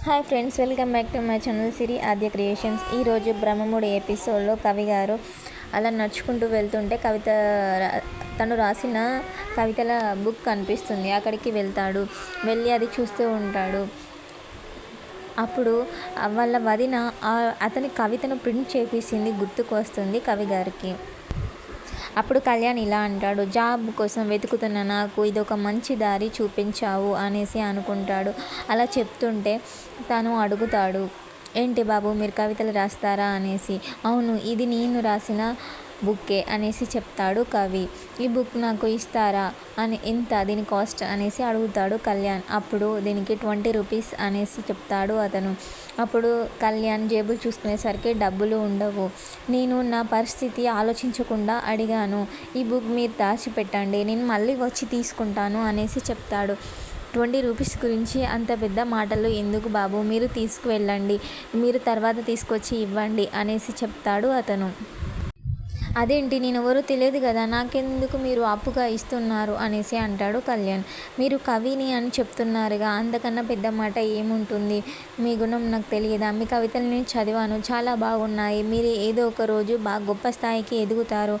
Hi friends, welcome back to my channel Siri Aadya creations. ఈరోజు బ్రహ్మముడి ఎపిసోడ్లో కవి గారు అలా నడుచుకుంటూ వెళ్తుంటే తను రాసిన కవితల బుక్ కనిపిస్తుంది. అక్కడికి వెళ్తాడు. వెళ్ళి అది చూస్తూ ఉంటాడు. అప్పుడు వాళ్ళ వదిన అతని కవితను ప్రింట్ చేపించింది గుర్తుకు వస్తుంది కవి గారికి. అప్పుడు కళ్యాణ్ ఇలా అంటాడు, జాబ్ కోసం వెతుకుతున్న నాకు ఇదొక మంచి దారి చూపించావు అనేసి అనుకుంటాడు. అలా చెప్తుంటే తను అడుగుతాడు, ఏంటి బాబు మీరు కవితలు రాస్తారా అనేసి. అవును, ఇది నేను రాసిన బుక్కే అనేసి చెప్తాడు కవి. ఈ బుక్ నాకు ఇస్తారా అని, ఎంత దీని కాస్ట్ అనేసి అడుగుతాడు కళ్యాణ్. అప్పుడు దీనికి 20 రూపీస్ అనేసి చెప్తాడు అతను. అప్పుడు కళ్యాణ్ జేబులు చూసుకునేసరికి డబ్బులు ఉండవు. నేను నా పరిస్థితి ఆలోచించకుండా అడిగాను, ఈ బుక్ మీరు దాచిపెట్టండి, నేను మళ్ళీ వచ్చి తీసుకుంటాను అనేసి చెప్తాడు. 20 రూపీస్ గురించి అంత పెద్ద మాటలు ఎందుకు బాబు, మీరు తీసుకువెళ్ళండి, మీరు తర్వాత తీసుకొచ్చి ఇవ్వండి అనేసి చెప్తాడు అతను. అదేంటి, నేను ఎవరో తెలియదు కదా, నాకెందుకు మీరు అప్పుగా ఇస్తున్నారు అనేసి అంటాడు కళ్యాణ్. మీరు కవిని అని చెప్తున్నారుగా, అంతకన్నా పెద్ద మాట ఏముంటుంది, మీ గుణం నాకు తెలియదా, మీ కవితలు నేను చదివాను, చాలా బాగున్నాయి, మీరు ఏదో ఒక రోజు బాగా గొప్ప స్థాయికి ఎదుగుతారు,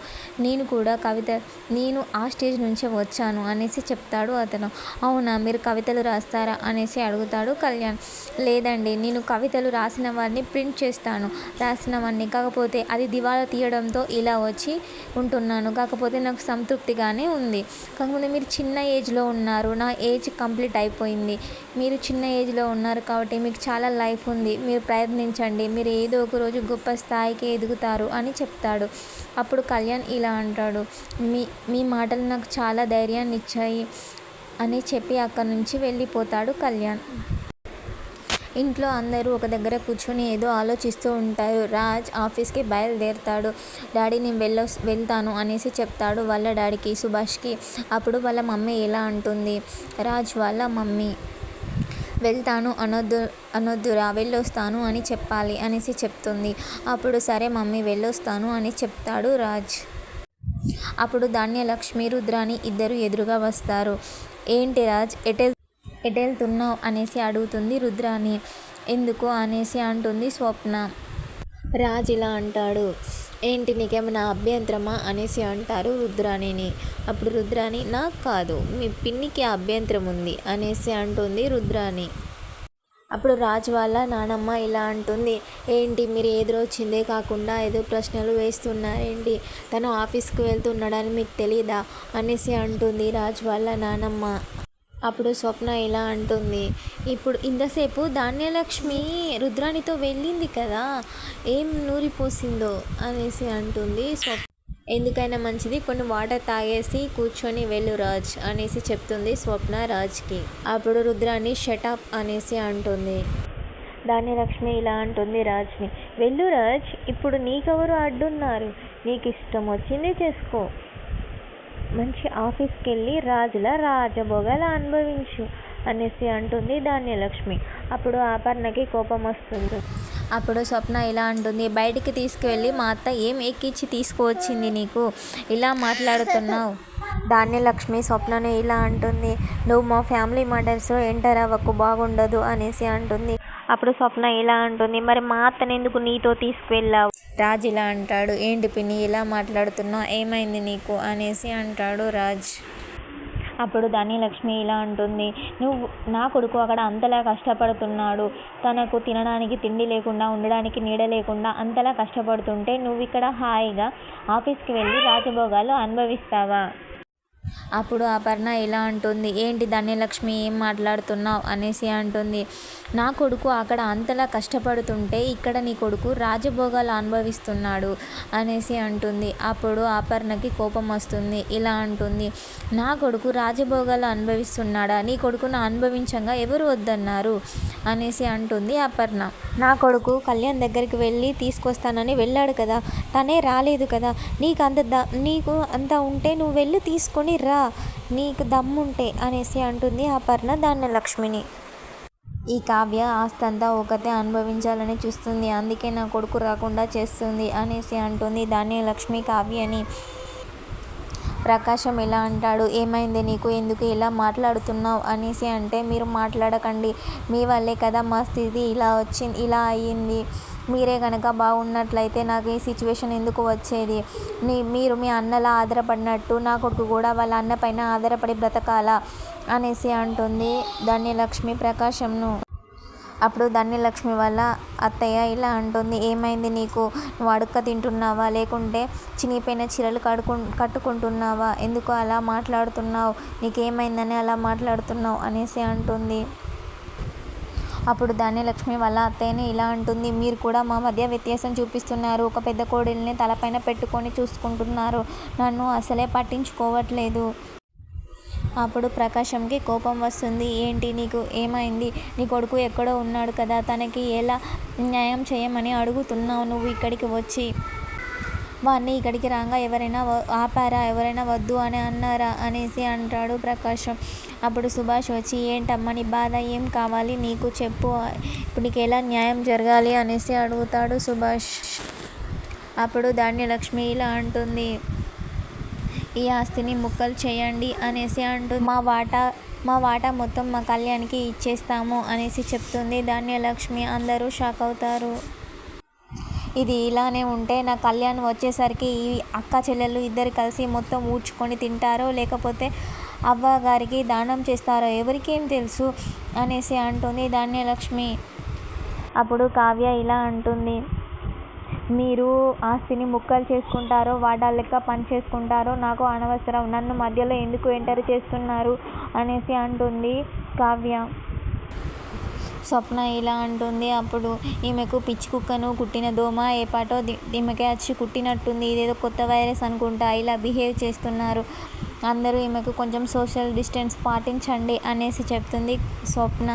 నేను ఆ స్టేజ్ నుంచే వచ్చాను అనేసి చెప్తాడు అతను. అవునా, మీరు కవితలు రాస్తారా అనేసి అడుగుతాడు కళ్యాణ్. లేదండి, నేను కవితలు రాసిన వారిని ప్రింట్ చేస్తాను, రాసినవన్నీ, కాకపోతే అది దివాలా తీయడంతో ఇలా వచ్చి ఉంటున్నాను, కాకపోతే నాకు సంతృప్తిగానే ఉంది. కాకపోతే మీరు చిన్న ఏజ్లో ఉన్నారు, నా ఏజ్ కంప్లీట్ అయిపోయింది, మీరు చిన్న ఏజ్లో ఉన్నారు కాబట్టి మీకు చాలా లైఫ్ ఉంది, మీరు ప్రయత్నించండి, మీరు ఏదో ఒక రోజు గొప్ప స్థాయికి ఎదుగుతారు అని చెప్తాడు. అప్పుడు కళ్యాణ్ ఇలా అంటాడు, మీ మాటలు నాకు చాలా ధైర్యాన్ని ఇచ్చాయి అని చెప్పి అక్కడి నుంచి వెళ్ళిపోతాడు కళ్యాణ్. ఇంట్లో అందరూ ఒక దగ్గర కూర్చొని ఏదో ఆలోచిస్తూ ఉంటారు. రాజ్ ఆఫీస్కి బయలుదేరుతాడు. డాడీ నేను వెళ్తాను అనేసి చెప్తాడు వాళ్ళ డాడీకి, సుభాష్కి. అప్పుడు వాళ్ళ మమ్మీ ఎలా అంటుంది, రాజ్ వాళ్ళ మమ్మీ, వెళ్తాను అనొద్దురా, వెళ్ళొస్తాను అని చెప్పాలి అనేసి చెప్తుంది. అప్పుడు సరే మమ్మీ వెళ్ళొస్తాను అని చెప్తాడు రాజ్. అప్పుడు ధాన్యలక్ష్మి, రుద్రాని ఇద్దరు ఎదురుగా వస్తారు. ఏంటి రాజ్, ఎటెళ్తున్నావు అనేసి అడుగుతుంది రుద్రాని. ఎందుకు అనేసి అంటుంది స్వప్న. రాజ్ ఇలా అంటాడు, ఏంటి నీకేమైనా అభ్యంతరమా అనేసి అంటారు రుద్రాణిని. అప్పుడు రుద్రాని, నాకు కాదు, మీ పిన్నికి అభ్యంతరం ఉంది అనేసి అంటుంది రుద్రాని. అప్పుడు రాజ్ వాళ్ళ నానమ్మ ఇలా అంటుంది, ఏంటి మీరు ఎదురొచ్చిందే కాకుండా ఏదో ప్రశ్నలు వేస్తున్నారేంటి, తను ఆఫీస్కి వెళ్తున్నాడని మీకు తెలీదా అనేసి అంటుంది రాజ్ వాళ్ళ నానమ్మ. అప్పుడు స్వప్న ఇలా అంటుంది, ఇప్పుడు ఇంతసేపు ధాన్యలక్ష్మి రుద్రానితో వెళ్ళింది కదా, ఏం నూరిపోసిందో అనేసి అంటుంది స్వప్న. ఎందుకైనా మంచిది కొన్ని వాటర్ తాగేసి కూర్చొని వెళ్ళు రాజ్ అనేసి చెప్తుంది స్వప్న రాజ్కి. అప్పుడు రుద్రాని షటప్ అనేసి అంటుంది. ధాన్యలక్ష్మి ఇలా అంటుంది రాజ్ని, వెళ్ళు రాజ్, ఇప్పుడు నీకెవరు అడ్డున్నారు, నీకు ఇష్టం వచ్చింది చేసుకో, మంచి ఆఫీస్కి వెళ్ళి రాజులా రాజభోగాలు అనుభవించు అనేసి అంటుంది ధాన్యలక్ష్మి. అప్పుడు అపర్ణకి కోపం వస్తుంది. అప్పుడు స్వప్న ఇలా అంటుంది, బయటికి తీసుకువెళ్ళి మా అత్త ఏం ఎక్కించి తీసుకువచ్చింది నీకు, ఇలా మాట్లాడుతున్నావు. ధాన్యలక్ష్మి స్వప్నని ఇలా అంటుంది, నువ్వు మా ఫ్యామిలీ మ్యాటర్స్ ఎంటర్ అవ్వకు, బాగుండదు అనేసి అంటుంది. అప్పుడు స్వప్న ఇలా అంటుంది, మరి మా అత్తని ఎందుకు నీతో తీసుకువెళ్ళావు. రాజ్ ఇలా అంటాడు, ఏంటి పిన్ని ఇలా మాట్లాడుతున్నావు, ఏమైంది నీకు అనేసి అంటాడు రాజ్. అప్పుడు ధాన్యలక్ష్మి ఇలా అంటుంది, నువ్వు నా కొడుకు అక్కడ అంతలా కష్టపడుతున్నాడు, తనకు తినడానికి తిండి లేకుండా, ఉండడానికి నీడ లేకుండా అంతలా కష్టపడుతుంటే నువ్వు ఇక్కడ హాయిగా ఆఫీస్కి వెళ్ళి రాజభోగాలు అనుభవిస్తావా. అప్పుడు అపర్ణ ఇలా అంటుంది, ఏంటి ధాన్యలక్ష్మి ఏం మాట్లాడుతున్నావు అనేసి అంటుంది. నా కొడుకు అక్కడ అంతలా కష్టపడుతుంటే ఇక్కడ నీ కొడుకు రాజభోగాలు అనుభవిస్తున్నాడు అనేసి అంటుంది. అప్పుడు అపర్ణకి కోపం వస్తుంది. ఇలా అంటుంది, నా కొడుకు రాజభోగాలు అనుభవిస్తున్నాడా, నీ కొడుకును అనుభవించంగా ఎవరు వద్దన్నారు అనేసి అంటుంది అపర్ణ. నా కొడుకు కళ్యాణ్ దగ్గరికి వెళ్ళి తీసుకొస్తానని వెళ్ళాడు కదా, తనే రాలేదు కదా, నీకు అంత ఉంటే నువ్వు వెళ్ళి తీసుకొని రా, నీకు దమ్ముంటే అనేసి అంటుంది అపర్ణ ధాన్యలక్ష్మిని. ఈ కావ్య ఆస్తంతా ఒకతే అనుభవించాలని చూస్తుంది, అందుకే నా కొడుకు రాకుండా చేస్తుంది అనేసి అంటుంది ధాన్యలక్ష్మి కావ్యని. ప్రకాశం ఇలా అంటాడు, ఏమైంది నీకు, ఎందుకు ఇలా మాట్లాడుతున్నావు అనేసి అంటే, మీరు మాట్లాడకండి, మీ వల్లే కదా మా స్థితి ఇలా వచ్చింది, ఇలా అయ్యింది. మీరే కనుక బాగున్నట్లయితే నాకు ఈ సిచ్యువేషన్ ఎందుకు వచ్చేది. మీరు మీ అన్నలా ఆధారపడినట్టు నా కొడుకు కూడా వాళ్ళ అన్న పైన ఆధారపడి బ్రతకాలా అనేసి అంటుంది ధన్యలక్ష్మి ప్రకాశంను. అప్పుడు ధన్యలక్ష్మి వాళ్ళ అత్తయ్య ఇలా అంటుంది, ఏమైంది నీకు, నువ్వు అడుక్క తింటున్నావా, లేకుంటే చినిగిపోయిన చీరలు కట్టుకుంటున్నావా, ఎందుకు అలా మాట్లాడుతున్నావు, నీకేమైందని అలా మాట్లాడుతున్నావు అనేసి అంటుంది. అప్పుడు ధన్యలక్ష్మి వాళ్ళ అత్తయ్యని ఇలా అంటుంది, మీరు కూడా మా మధ్య వ్యత్యాసం చూపిస్తున్నారు. ఒక పెద్ద కోడలిని తలపైన పెట్టుకొని చూసుకుంటున్నారు, నన్ను అసలే పట్టించుకోవట్లేదు. అప్పుడు ప్రకాశంకి కోపం వస్తుంది. ఏంటి నీకు ఏమైంది, నీ కొడుకు ఎక్కడో ఉన్నాడు కదా, తనకి ఎలా న్యాయం చేయమని అడుగుతున్నావు నువ్వు ఇక్కడికి వచ్చి. వాడిని ఇక్కడికి రాగా ఎవరైనా ఆపారా, ఎవరైనా వద్దు అని అన్నారా అనేసి అంటాడు ప్రకాశం. అప్పుడు సుభాష్ వచ్చి, ఏంటమ్మా నీ బాధ, ఏం కావాలి నీకు, చెప్పు, ఇప్పుడు నీకు ఎలా న్యాయం జరగాలి అనేసి అడుగుతాడు సుభాష్. అప్పుడు ధాన్యలక్ష్మి ఇలా అంటుంది, ఈ ఆస్తిని ముక్కలు చేయండి అనేసి అంటుంది. మా వాటా మొత్తం మా కళ్యాణ్కి ఇచ్చేస్తాము అనేసి చెప్తుంది ధాన్యలక్ష్మి. అందరూ షాక్ అవుతారు. ఇది ఇలానే ఉంటే నా కళ్యాణ్ వచ్చేసరికి ఈ అక్క చెల్లెళ్ళు ఇద్దరు కలిసి మొత్తం ఊడ్చుకొని తింటారో, లేకపోతే అవ్వగారికి దానం చేస్తారో ఎవరికేం తెలుసు అనేసి అంటుంది ధాన్యలక్ష్మి. అప్పుడు కావ్య ఇలా అంటుంది, మీరు ఆస్తిని ముక్కలు చేసుకుంటారో వాటా లెక్క పని చేసుకుంటారో నాకు అనవసరం, నన్ను మధ్యలో ఎందుకు ఎంటర్ చేస్తున్నారు అనేసి అంటుంది కావ్య. స్వప్న ఇలా అంటుంది, అప్పుడు ఈమెకు పిచ్చి కుక్కను కుట్టిన దోమ ఏపాటో ఈమెకే వచ్చి కుట్టినట్టుంది, ఇదేదో కొత్త వైరస్ అనుకుంటా ఇలా బిహేవ్ చేస్తున్నారు, అందరూ ఈమెకు కొంచెం సోషల్ డిస్టెన్స్ పాటించండి అనేసి చెప్తుంది స్వప్న.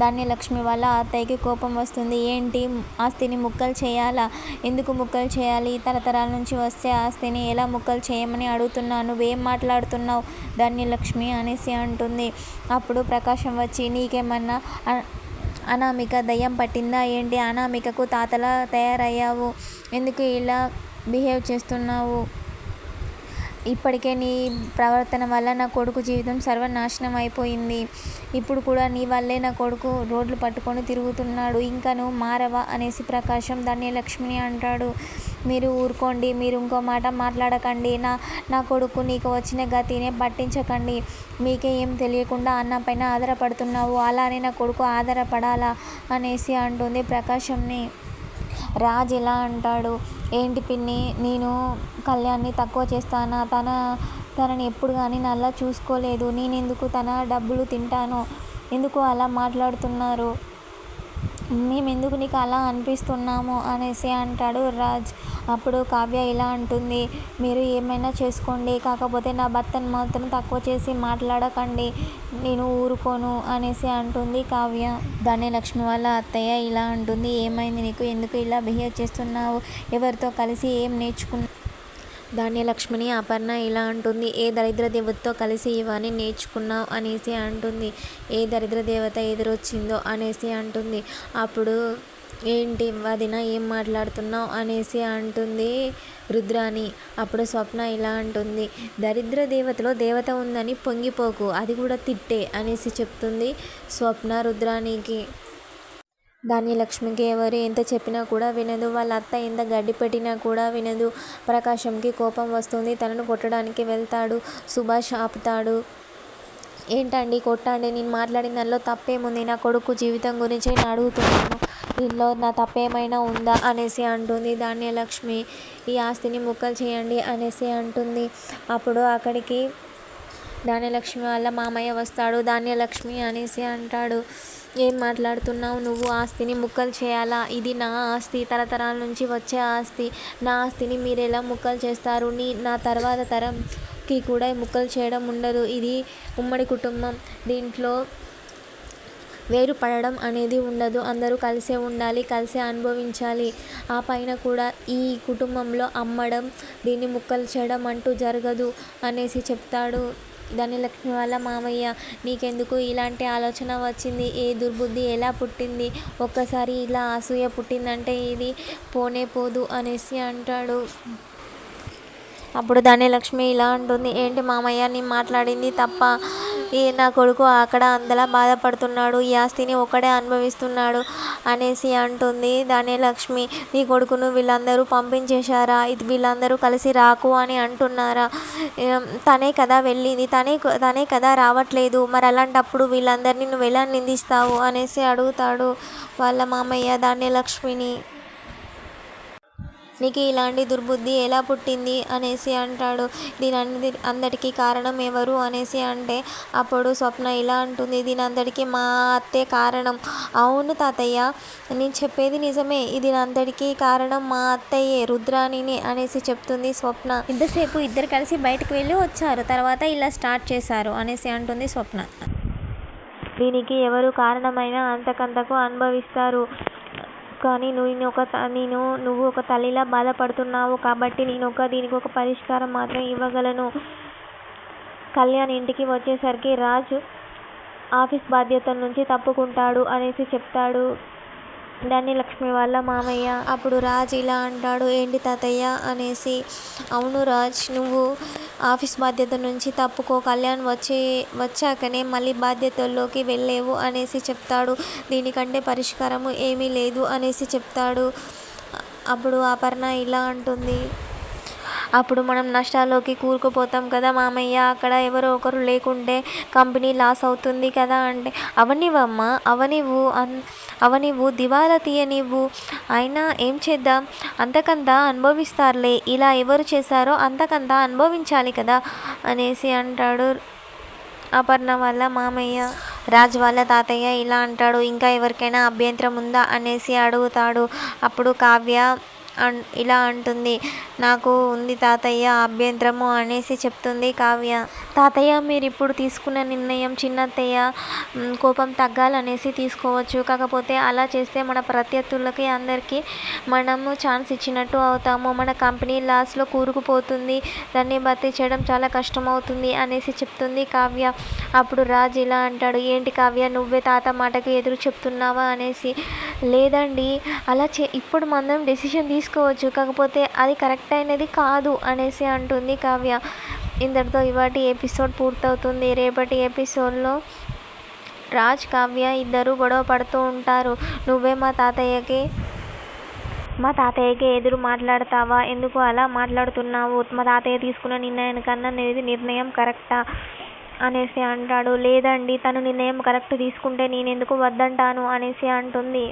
ధాన్యలక్ష్మి వాళ్ళ అత్తయ్యకి కోపం వస్తుంది. ఏంటి, ఆస్తిని ముక్కలు చేయాలా, ఎందుకు ముక్కలు చేయాలి, తరతరాల నుంచి వస్తే ఆస్తిని ఎలా ముక్కలు చేయమని అడుగుతున్నావు, నువ్వేం మాట్లాడుతున్నావు ధాన్యలక్ష్మి అనేసి అంటుంది. అప్పుడు ప్రకాశం వచ్చి, నీకేమన్నా అనామిక దయ్యం పట్టిందా ఏంటి, అనామికకు తాతలా తయారయ్యావు, ఎందుకు ఇలా బిహేవ్ చేస్తున్నావు, ఇప్పటికే నీ ప్రవర్తన వల్ల నా కొడుకు జీవితం సర్వనాశనం అయిపోయింది, ఇప్పుడు కూడా నీ వల్లే నా కొడుకు రోడ్లు పట్టుకొని తిరుగుతున్నాడు, ఇంకా నువ్వు మారవా అనేసి ప్రకాశం ధన్యలక్ష్మిని అంటాడు. మీరు ఊరుకోండి, మీరు ఇంకో మాట మాట్లాడకండి, నా కొడుకు నీకు వచ్చిన గతినే పట్టించకండి, మీకే ఏం తెలియకుండా అన్న పైన ఆధారపడుతున్నావు, అలానే నా కొడుకు ఆధారపడాలా అనేసి అంటుంది ప్రకాశంని. రాజ్ ఎలా అంటాడు, ఏంటి పిన్ని, నేను కళ్యాణ్ని తక్కువ చేస్తానా, తనని ఎప్పుడు కానీ నల్లా చూసుకోలేదు, నేను ఎందుకు తన డబ్బులు తింటాను, ఎందుకు అలా మాట్లాడుతున్నారు, మేమెందుకు నీకు అలా అనిపిస్తున్నాము అనేసి అంటాడు రాజ్. అప్పుడు కావ్య ఇలా అంటుంది, మీరు ఏమైనా చేసుకోండి, కాకపోతే నా భర్తను మాత్రం తక్కువ చేసి మాట్లాడకండి, నేను ఊరుకోను అనేసి అంటుంది కావ్య. ధన్యలక్ష్మి వాళ్ళ అత్తయ్య ఇలా అంటుంది, ఏమైంది నీకు, ఎందుకు ఇలా బిహేవ్ చేస్తున్నావు, ఎవరితో కలిసి ఏం నేర్చుకున్నావు. ధాన్యలక్ష్మిని అపర్ణ ఇలా అంటుంది, ఏ దరిద్ర దేవతతో కలిసి ఇవన్నీ నేర్చుకున్నావు అనేసి అంటుంది. ఏ దరిద్ర దేవత ఎదురొచ్చిందో అనేసి అంటుంది. అప్పుడు ఏంటి వదిన ఏం మాట్లాడుతున్నావు అనేసి అంటుంది రుద్రాని. అప్పుడు స్వప్న ఇలా అంటుంది, దరిద్ర దేవతలో దేవత ఉందని పొంగిపోకు, అది కూడా తిట్టే అనేసి చెప్తుంది స్వప్న రుద్రానికి. ధాన్యలక్ష్మికి ఎవరు ఎంత చెప్పినా కూడా వినదు, వాళ్ళ అత్త ఎంత గడ్డి పెట్టినా కూడా వినదు. ప్రకాశంకి కోపం వస్తుంది, తనను కొట్టడానికి వెళ్తాడు. సుభాష్ ఆపుతాడు. ఏంటండి కొట్టండి, నేను మాట్లాడిన దానిలో తప్పేముంది, నా కొడుకు జీవితం గురించి నేను అడుగుతున్నాను, దీనిలో నా తప్పేమైనా ఉందా అనేసి అంటుంది ధాన్యలక్ష్మి. ఈ ఆస్తిని ముక్కలు చేయండి అనేసి అంటుంది. అప్పుడు అక్కడికి ధాన్యలక్ష్మి వాళ్ళ మామయ్య వస్తాడు. ధాన్యలక్ష్మి అనేసి అంటాడు, ఏం మాట్లాడుతున్నావు నువ్వు, ఆస్తిని ముక్కలు చేయాలా, ఇది నా ఆస్తి, తరతరాల నుంచి వచ్చే ఆస్తి, నా ఆస్తిని మీరు ఎలా ముక్కలు చేస్తారు, నా తర్వాత తరంకి కూడా ముక్కలు చేయడం ఉండదు, ఇది ఉమ్మడి కుటుంబం, దీంట్లో వేరు పడడం అనేది ఉండదు, అందరూ కలిసే ఉండాలి, కలిసే అనుభవించాలి, ఆ పైన కూడా ఈ కుటుంబంలో అమ్మడం, దీన్ని ముక్కలు చేయడం అంటూ జరగదు అనేసి చెప్తాడు ధన్యలక్ష్మి వాళ్ళ మామయ్య. నీకెందుకు ఇలాంటి ఆలోచన వచ్చింది, ఏ దుర్బుద్ధి ఎలా పుట్టింది, ఒక్కసారి ఇలా అసూయ పుట్టిందంటే ఇది పోనే పోదు అనేసి అంటాడు. అప్పుడు ధన్యలక్ష్మి ఇలా అంటుంది, ఏంటి మామయ్య నీ మాట్లాడింది తప్ప? నా కొడుకు అక్కడ అంతలా బాధపడుతున్నాడు, ఈ ఆస్తిని ఒక్కడే అనుభవిస్తున్నాడు అనేసి అంటుంది ధన్యలక్ష్మి. నీ కొడుకును వీళ్ళందరూ పంపించేశారా? వీళ్ళందరూ కలిసి రాకు అని అంటున్నారా? తనే కదా వెళ్ళింది, తనే కదా రావట్లేదు, మరి అలాంటప్పుడు వీళ్ళందరినీ నువ్వు ఎలా నిందిస్తావు అనేసి అడుగుతాడు వాళ్ళ మామయ్య ధన్యలక్ష్మిని. నీకు ఇలాంటి దుర్బుద్ధి ఎలా పుట్టింది అనేసి అంటాడు. అందరికీ కారణం ఎవరు అనేసి అంటే అప్పుడు స్వప్న ఇలా అంటుంది, దీనంతటికీ మా అత్తే కారణం. అవును తాతయ్య, నేను చెప్పేది నిజమే, దీనంతటికీ కారణం మా అత్తయ్యే, రుద్రాణిని అనేసి చెప్తుంది స్వప్న. ఇంతసేపు ఇద్దరు కలిసి బయటకు వెళ్ళి వచ్చారు, తర్వాత ఇలా స్టార్ట్ చేశారు అనేసి అంటుంది స్వప్న. దీనికి ఎవరు కారణమైనా అంతకంతకు అనుభవిస్తారు, కానీ నువ్వు ఒక తల్లిలా బాధపడుతున్నావు కాబట్టి దీనికి ఒక పరిష్కారం మాత్రం ఇవ్వగలను. కళ్యాణ్ ఇంటికి వచ్చేసరికి రాజ్ ఆఫీస్ బాధ్యతల నుంచి తప్పుకుంటాడు అనేసి చెప్తాడు ధన్యలక్ష్మి వాళ్ళ మామయ్య. అప్పుడు రాజ్ ఇలా అంటాడు, ఏంటి తాతయ్య అనేసి. అవును రాజ్, నువ్వు ఆఫీస్ బాధ్యత నుంచి తప్పుకో, కళ్యాణ్ వచ్చాకనే మళ్ళీ బాధ్యతల్లోకి వెళ్ళేవు అనేసి చెప్తాడు. దీనికంటే పరిష్కారము ఏమీ లేదు అనేసి చెప్తాడు. అప్పుడు అపర్ణ ఇలా అంటుంది, అప్పుడు మనం నష్టాల్లోకి కూరుకుపోతాం కదా మామయ్య, అక్కడ ఎవరో ఒకరు లేకుంటే కంపెనీ లాస్ అవుతుంది కదా అంటే, అవనివమ్మా అవనివ్వు దివాలా తీయనివ్వు, అయినా ఏం చేద్దాం, అంతకంతా అనుభవిస్తారులే, ఇలా ఎవరు చేశారో అంతకంతా అనుభవించాలి కదా అనేసి అంటాడు అపర్ణ వాళ్ళ మామయ్య. రాజ్ వాళ్ళ తాతయ్య ఇలా అంటాడు, ఇంకా ఎవరికైనా అభ్యంతరం ఉందా అనేసి అడుగుతాడు. అప్పుడు కావ్య ఇలా అంటుంది, నాకు ఉంది తాతయ్య అభ్యంతరము అనేసి చెప్తుంది కావ్య. తాతయ్య, మీరు ఇప్పుడు తీసుకున్న నిర్ణయం చిన్నత్తయ్య కోపం తగ్గాలనేసి తీసుకోవచ్చు, కాకపోతే అలా చేస్తే మన ప్రత్యర్థులకి అందరికీ మనము ఛాన్స్ ఇచ్చినట్టు అవుతాము, మన కంపెనీ లాస్లో కూరుకుపోతుంది, దాన్ని భర్తీ చేయడం చాలా కష్టమవుతుంది అనేసి చెప్తుంది కావ్య. అప్పుడు రాజ్ ఇలా అంటాడు, ఏంటి కావ్య, నువ్వే తాత మాటకు ఎదురు చెప్తున్నావా అనేసి. లేదండి, అలా ఇప్పుడు మనం డెసిషన్ తీసుకోవచ్చు, కాకపోతే అది కరెక్ట్ అయినది కాదు అనేసి అంటుంది కావ్య. ఇంతటితో ఇవాటి ఎపిసోడ్ పూర్తవుతుంది. రేపటి ఎపిసోడ్లో రాజ్ కావ్య ఇద్దరు గొడవ పడుతూ ఉంటారు. నువ్వే మా తాతయ్యకి ఎదురు మాట్లాడతావా, ఎందుకు అలా మాట్లాడుతున్నావు, మా తాతయ్య తీసుకున్న నిర్ణయానికన్నా నిర్ణయం కరెక్టా అనేసి అంటాడు. లేదండి, తను నిర్ణయం కరెక్ట్ తీసుకుంటే నేనెందుకు వద్దంటాను అనేసి అంటుంది.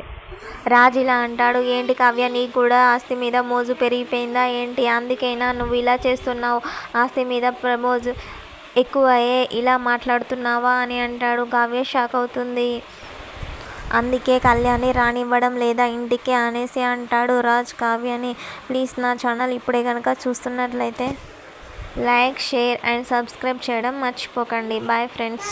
రాజ్ ఇలా అంటాడు, ఏంటి కావ్య, నీకు కూడా ఆస్తి మీద మోజు పెరిగిపోయిందా ఏంటి, అందుకైనా నువ్వు ఇలా చేస్తున్నావు, ఆస్తి మీద మోజు ఎక్కువయే ఇలా మాట్లాడుతున్నావా అని అంటాడు. కావ్య షాక్ అవుతుంది. అందుకే కళ్యాణ్ని రానివ్వడం లేదా ఇంటికి అనేసి అంటాడు రాజ్ కావ్యని. ప్లీజ్ నా ఛానల్ ఇప్పుడే కనుక చూస్తున్నట్లయితే లైక్, షేర్ అండ్ సబ్స్క్రైబ్ చేయడం మర్చిపోకండి. Bye friends.